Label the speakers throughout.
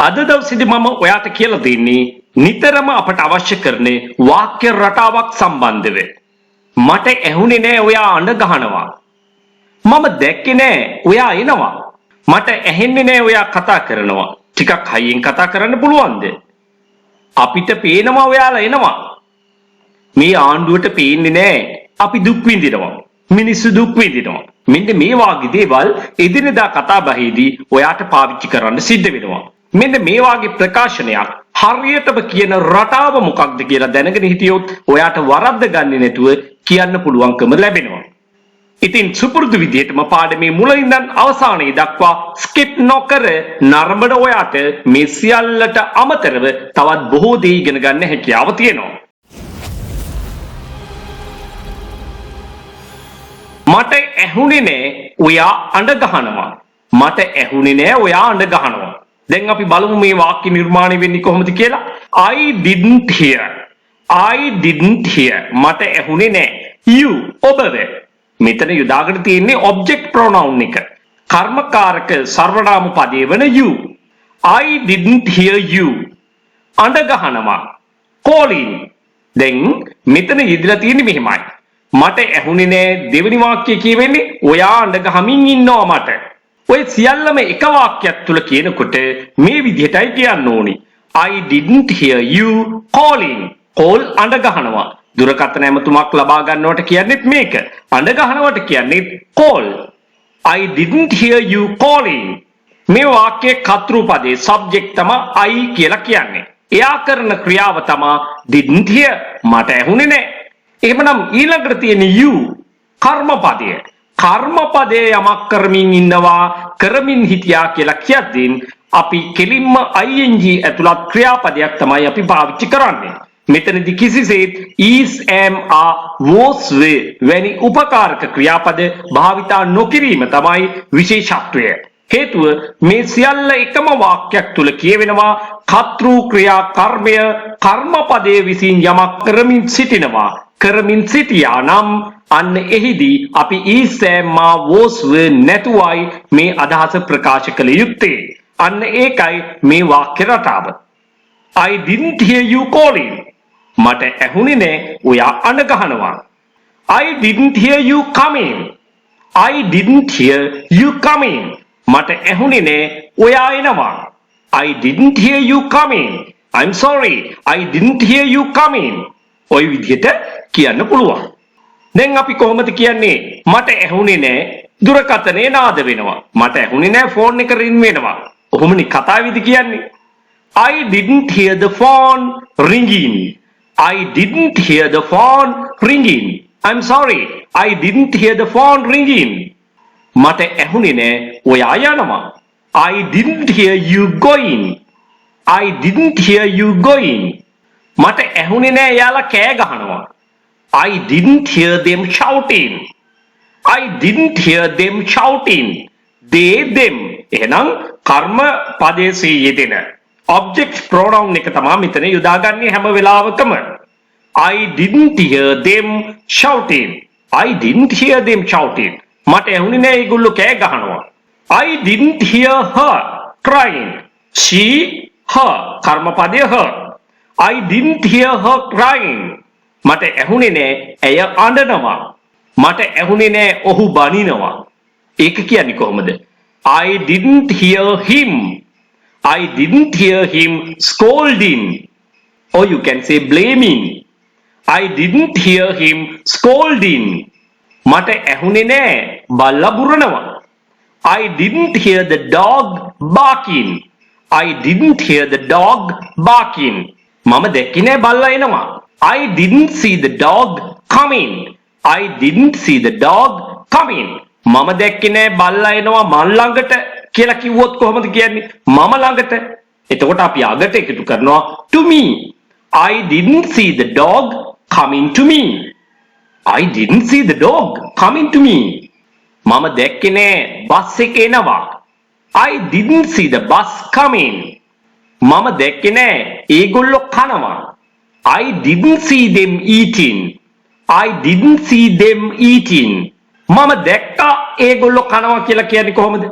Speaker 1: අද දවසේදී මම ඔයාට කියලා දෙන්නේ නිතරම අපට අවශ්‍ය කරන වාක්‍ය රටාවක් සම්බන්ධව. මට ඇහුනේ නෑ ඔයා අඬ ගහනවා. මම දැක්කේ නෑ ඔයා එනවා. මට ඇහෙන්නේ නෑ ඔයා කතා කරනවා. ටිකක් හයියෙන් කතා කරන්න පුළුවන්ද? අපිට පේනවා ඔයාලා එනවා. මේ ආණ්ඩුවට පේන්නේ නෑ අපි දුක් විඳිනවා. මිනිස්සු දුක් විඳිනවා. මෙන්න මේ වාගේ දේවල් එදිනෙදා කතා බහේදී ඔයාට පාවිච්චි කරන්න සිද්ධ වෙනවා. මෙන්න මේ වාගේ ප්‍රකාශනයක් හරියටම කියන රටාව මොකක්ද කියලා දැනගෙන හිටියොත් ඔයාට වරද්ද ගන්නේ නැතුව කියන්න පුළුවන්කම ලැබෙනවා. ඉතින් සුපුරුදු විදිහටම පාඩමේ මුල ඉඳන් අවසානයේ දක්වා ස්කිප් නොකර නරඹන ඔයාට මේ සියල්ලට අමතරව තවත් බොහෝ දේ ඉගෙන ගන්න හැකියාව තියෙනවා. මට ඇහුනේ නෑ ඔයා අඬ ගහනවා. මට ඇහුනේ නෑ ඔයා අඬ ගහනවා. දැන් අපි බලමු මේ වාක්‍ය නිර්මාණය වෙන්නේ කොහොමද කියලා. I didn't hear. I didn't hear. මට ඇහුනේ නෑ. You ඔබව. මෙතන යොදාගෙන තියෙන්නේ object pronoun එක. කර්මකාරක සර්වනාම පදයේ වන you. I didn't hear you. අඬ ගහනවා. calling. දැන් මෙතන යෙදලා තියෙන්නේ මෙහෙමයි. මට ඇහුනේ නෑ දෙවෙනි වාක්‍යය කියවෙන්නේ ඔයා අඬ ගහමින් ඉන්නවා මට. ඔය සියල්ලම එක වාක්‍යයක් තුල කියනකොට මේ විදිහටයි කියන්න ඕනි. I didn't hear you calling. call අඬ ගහනවා. දුරකථන ඇමතුමක් ලබා ගන්නවට කියන්නේත් මේක. අඬ ගහනවට කියන්නේත් call. I didn't hear you calling. මේ වාක්‍යයේ කර්තෘ පදේ subject තමයි I කියලා කියන්නේ. එයා කරන ක්‍රියාව තමයි didn't hear. මට ඇහුනේ නෑ. එහෙමනම් ඊළඟට තියෙන you කර්මපදය. කර්මපදයේ යමක් කරමින් ඉන්නවා කරමින් හිටියා කියලා කියද්දී අපි කෙලින්ම ing ඇතුළත් ක්‍රියාපදයක් තමයි අපි පාවිච්චි කරන්නේ. මෙතනදී කිසිසේත් is am are was were වැනි උපකාරක ක්‍රියාපද භාවිතා නොකිරීම තමයි විශේෂත්වය. හේතුව මේ සියල්ල එකම වාක්‍යයක් තුල කියවෙනවා. කර්තෘ ක්‍රියා කර්මය කර්මපදයේ විසින් යමක් කරමින් සිටිනවා. කරමින් සිටියා නම් අන්න එහිදී අපි is am are was were නැතුවයි මේ අදහස ප්‍රකාශ කළ යුත්තේ. අන්න ඒකයි මේ වාක්‍ය රටාව. I didn't hear you calling. මට ඇහුනේ නෑ ඔයා අඬ ගහනවා. I didn't hear you coming. I didn't hear you coming. මට ඇහුනේ නෑ ඔයා එනවා. I didn't hear you coming. I'm sorry. I didn't hear you coming. ඔය විදිහට කියන්න පුළුවන්. දැන් අපි කොහොමද කියන්නේ මට ඇහුනේ නෑ දුරකථනේ නාද වෙනවා. මට ඇහුනේ නෑ ෆෝන් එක රින් වෙනවා. ඔහොමනේ කතාවේදී කියන්නේ. I didn't hear the phone ringing. I didn't hear the phone ringing. I'm sorry. I didn't hear the phone ringing. මට ඇහුනේ නෑ ඔයා යනවා. I didn't hear you going. I didn't hear you going. මට ඇහුනේ නෑ එයාලා කෑ ගහනවා. I didn't hear them shouting. I didn't hear them shouting. They them. එහෙනම් කර්ම පදයේ යෙදෙන object pronoun එක තමයි මෙතන යොදාගන්නේ හැම වෙලාවකම. I didn't hear them shouting. I didn't hear them shouting. මට ඇහුනේ නෑ ඒගොල්ලෝ කෑ ගහනවා. I didn't hear her crying. She her කර්ම පදය her. I didn't hear her crying. මට ඇහුනේ නෑ ඇය අඬනවා. මට ඇහුනේ නෑ ඔහු බනිනවා. ඒක කියන්නේ කොහොමද? I didn't hear him. I didn't hear him scolding. Or you can say blaming. I didn't hear him scolding. මට ඇහුනේ නෑ බල්ලා බුරනවා. I didn't hear the dog barking. I didn't hear the dog barking. මම දැක්කේ නෑ බල්ලා එනවා. I didn't see the dog coming. I didn't see the dog coming. මම දැක්කේ නෑ බල්ලා එනවා මන් ළඟට කියලා කිව්වොත් කොහොමද කියන්නේ? මම ළඟට. එතකොට අපි අගට එකතු කරනවා to me. I didn't see the dog coming to me. I didn't see the dog coming to me. මම දැක්කේ නෑ බස් එක එනවා. I didn't see the bus coming. මම දැක්කේ නෑ ඒගොල්ලෝ කනවා. I didn't see them eating. I didn't see them eating. මම දැක්කා ඒගොල්ලෝ කනවා කියලා කියන්නේ කොහොමද?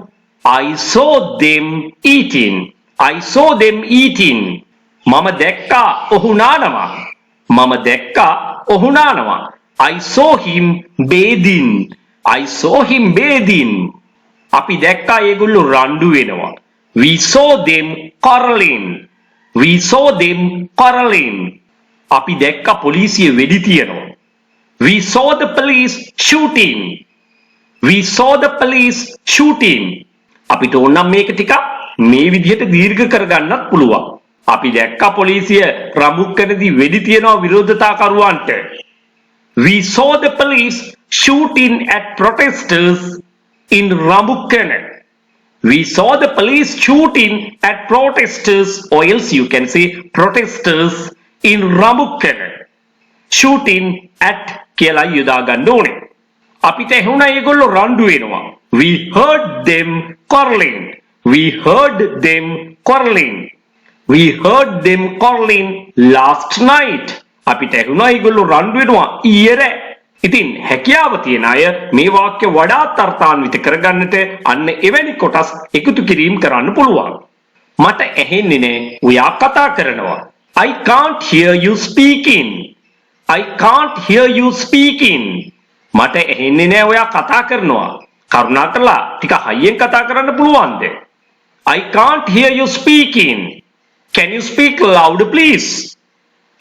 Speaker 1: I saw them eating. I saw them eating. මම දැක්කා ඔහු නානවා. මම දැක්කා ඔහු නානවා. I saw him bathing. I saw him bathing. අපි දැක්කා ඒගොල්ලෝ රණ්ඩු වෙනවා. We saw them quarreling. We saw them quarreling. අපි දැක්කා පොලිසිය වෙඩි තියනවා. We saw the police shooting. We saw the police shooting. අපිට ඕනම් මේක ටිකක් මේ විදිහට දීර්ඝ කරගන්නත් පුළුවන්. අපි දැක්කා පොලිසිය රඹුක්කනදී වෙඩි තියනවා විරෝධතාකරුවන්ට. We saw the police shooting at protesters in Ramukkana. We saw the police shooting at protesters, or else you can say protesters in Ramukkana. Shooting at කියලා යොදා ගන්න ඕනේ. අපිට ඇහුණා ඒගොල්ලෝ රණ්ඩු වෙනවා. We heard them quarreling. We heard them quarreling. We heard them quarreling last night. අපිට ඇහුණා ඒගොල්ලෝ රණ්ඩු වෙනවා ඊයේ. ඉතින් හැකියාව තියෙන අය මේ වාක්‍ය වඩාත් අර්ථාන්විත කරගන්නට අන්න එවැනි කොටස් එකතු කිරීම කරන්න පුළුවන්. මට ඇහෙන්නේ නැහැ ඔයා කතා කරනවා. I can't hear you speaking. I can't hear you speaking. මට ඇහෙන්නේ නැහැ ඔයා කතා කරනවා. කරුණාකරලා ටික හයියෙන් කතා කරන්න පුළුවන්ද? I can't hear you speaking. Can you speak louder please?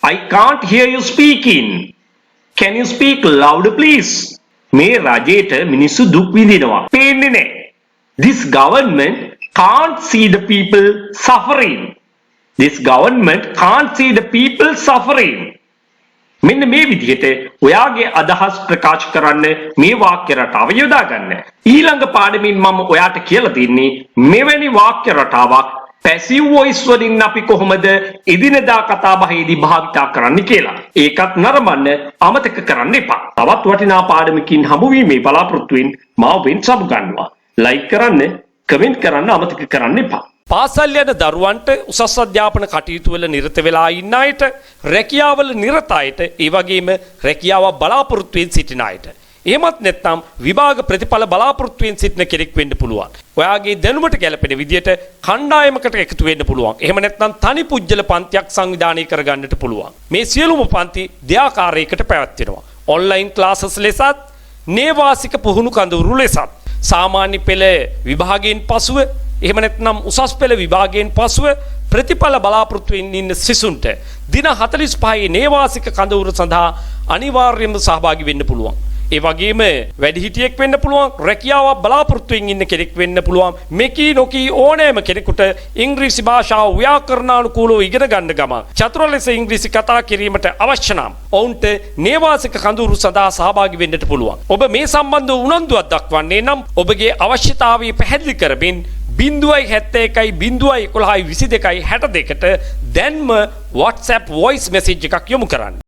Speaker 1: I can't hear you speaking. Can you speak louder please? මේ රජයට මිනිස්සු දුක් විඳිනවා. පේන්නේ නැහැ. This government can't see the people suffering. This government can't see the people suffering. මෙන්න මේ විදිහට ඔයාගේ අදහස් ප්‍රකාශ කරන්න මේ වාක්‍ය රටාව යොදා ගන්න. ඊළඟ පාඩමින් මම ඔයාට කියලා දෙන්නේ මෙවැනි වාක්‍ය රටාවක් passive voice වලින් අපි කොහොමද එදිනෙදා කතා බහේදී භාවිතා කරන්න කියලා. ඒකත් නරඹන්න අමතක කරන්න එපා. තවත් වටිනා පාඩමකින් හමු වීමේ බලාපොරොත්තුෙන් මාව වෙන් සමු ගන්නවා. ලයික් කරන්න, කමෙන්ට් කරන්න අමතක කරන්න එපා.
Speaker 2: පාසල් යන දරුවන්ට උසස් අධ්‍යාපන කටයුතු වල නිරත වෙලා ඉන්න අයට, රැකියාවල නිරත අයට, ඒ වගේම රැකියාව බලාපොරොත්තු වෙන සිටින අයට, එහෙමත් නැත්නම් විභාග ප්‍රතිඵල බලාපොරොත්තු වෙන සිටින කෙනෙක් වෙන්න පුළුවන්. ඔයාගේ දැනුමට ගැලපෙන විදියට කණ්ඩායමකට එකතු වෙන්න පුළුවන්. එහෙම නැත්නම් තනි පුජ්‍යල පන්තියක් සංවිධානය කරගන්නට පුළුවන්. මේ සියලුම පන්ති දෙආකාරයකට පැවැත්වෙනවා. ඔන්ලයින් ක්ලාසස් ලෙසත්, නේවාසික පුහුණු කඳවුරු ලෙසත්, සාමාන්‍ය පෙළ විභාගයෙන් පසුව, එහෙම නැත්නම් උසස් පෙළ විභාගයෙන් පසුව ප්‍රතිඵල බලාපොරොත්තු වෙන්න ඉන්න සිසුන්ට දින 45 නේවාසික කඳවුර සඳහා අනිවාර්යයෙන්ම සහභාගී වෙන්න පුළුවන්. ඒ වගේම වැඩිහිටියෙක් වෙන්න පුළුවන්, රැකියාවක් බලාපොරොත්තු වෙමින් ඉන්න කෙනෙක් වෙන්න පුළුවන්. මෙකී නොකී ඕනෑම කෙනෙකුට ඉංග්‍රීසි භාෂාව ව්‍යාකරණානුකූලව ඉගෙන ගන්න ගමන් චතුර ලෙස ඉංග්‍රීසි කතා කිරීමට අවශ්‍ය නම් ඔවුන්ට නේවාසික කඳවුරු සඳහා සහභාගී වෙන්නට පුළුවන්. ඔබ මේ සම්බන්ධව උනන්දුවක් දක්වන්නේ නම් ඔබගේ අවශ්‍යතාවය පැහැදිලි කරමින් 071 011 22 62ට දැන්ම WhatsApp voice message එකක් යොමු කරන්න.